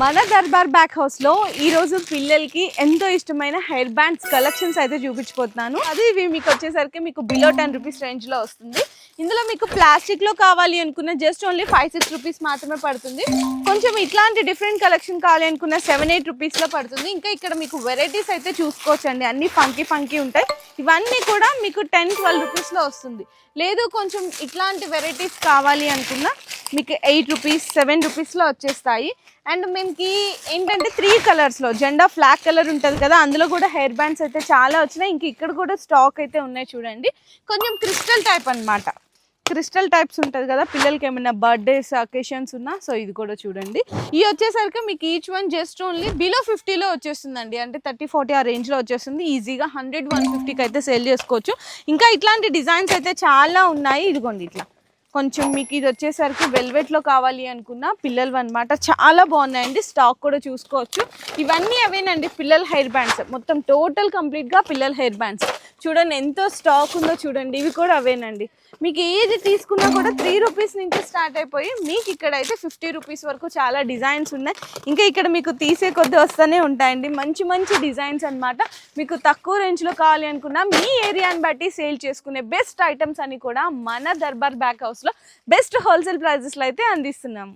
మన Darbar back house లో ఈ రోజు పిల్లలకి ఎంతో ఇష్టమైన హెయిర్ బ్యాండ్స్ కలెక్షన్స్ అయితే చూపించబోతున్నాను. అది ఇవి మీకు వచ్చేసరికి మీకు బిలో 10 రూపీస్ రేంజ్ లో వస్తుంది. ఇందులో మీకు ప్లాస్టిక్ లో కావాలి అనుకున్న జస్ట్ ఓన్లీ 5-6 రూపీస్ మాత్రమే పడుతుంది. కొంచెం ఇట్లాంటి డిఫరెంట్ కలెక్షన్ కావాలి అనుకున్న 7-8 రూపీస్ లో పడుతుంది. ఇంకా ఇక్కడ మీకు వెరైటీస్ అయితే చూసుకోవచ్చండి, అన్ని ఫంకీ ఉంటాయి. ఇవన్నీ కూడా మీకు 10-12 రూపీస్ లో వస్తుంది. లేదు కొంచెం ఇట్లాంటి వెరైటీస్ కావాలి అనుకున్న మీకు 8 రూపీస్ 7 రూపీస్లో వచ్చేస్తాయి. అండ్ మనకి ఏంటంటే 3 కలర్స్లో జెండా ఫ్లాగ్ కలర్ ఉంటుంది కదా, అందులో కూడా హెయిర్ బ్యాండ్స్ అయితే చాలా వచ్చినాయి. ఇంక ఇక్కడ కూడా స్టాక్ అయితే ఉన్నాయి చూడండి. కొంచెం క్రిస్టల్ టైప్ అనమాట, క్రిస్టల్ టైప్స్ ఉంటుంది కదా, పిల్లలకి ఏమైనా బర్త్డేస్ అకేషన్స్ ఉన్నా. సో ఇది కూడా చూడండి. ఇవి వచ్చేసరికి మీకు each one just only below 50లో వచ్చేస్తుందండి. అంటే 30-40 ఆ రేంజ్లో వచ్చేస్తుంది. ఈజీగా 100-150కి అయితే సేల్ చేసుకోవచ్చు. ఇంకా ఇట్లాంటి డిజైన్స్ అయితే చాలా ఉన్నాయి. ఇదిగోండి ఇట్లా కొంచెం మీకు ఇది వచ్చేసరికి వెల్వెట్లో కావాలి అనుకున్న పిల్లలు అనమాట, చాలా బాగున్నాయండి. స్టాక్ కూడా చూసుకోవచ్చు. ఇవన్నీ అవేనండి పిల్లల హెయిర్ బ్యాండ్స్, మొత్తం టోటల్ కంప్లీట్గా పిల్లల హెయిర్ బ్యాండ్స్. చూడండి ఎంతో స్టాక్ ఉందో చూడండి. ఇవి కూడా అవేనండి. మీకు ఏది తీసుకున్నా కూడా 3 రూపీస్ నుంచి స్టార్ట్ అయిపోయి మీకు ఇక్కడ అయితే 50 రూపీస్ వరకు చాలా డిజైన్స్ ఉన్నాయి. ఇంకా ఇక్కడ మీకు తీసే కొద్ది వస్తూనే ఉంటాయండి మంచి డిజైన్స్ అనమాట. మీకు తక్కువ రేంజ్లో కావాలి అనుకున్నా మీ ఏరియాని బట్టి సేల్ చేసుకునే బెస్ట్ ఐటమ్స్ అని కూడా మన దర్బార్ బ్యాక్ హౌస్లో బెస్ట్ హోల్సేల్ ప్రైజెస్లో అయితే అందిస్తున్నాము.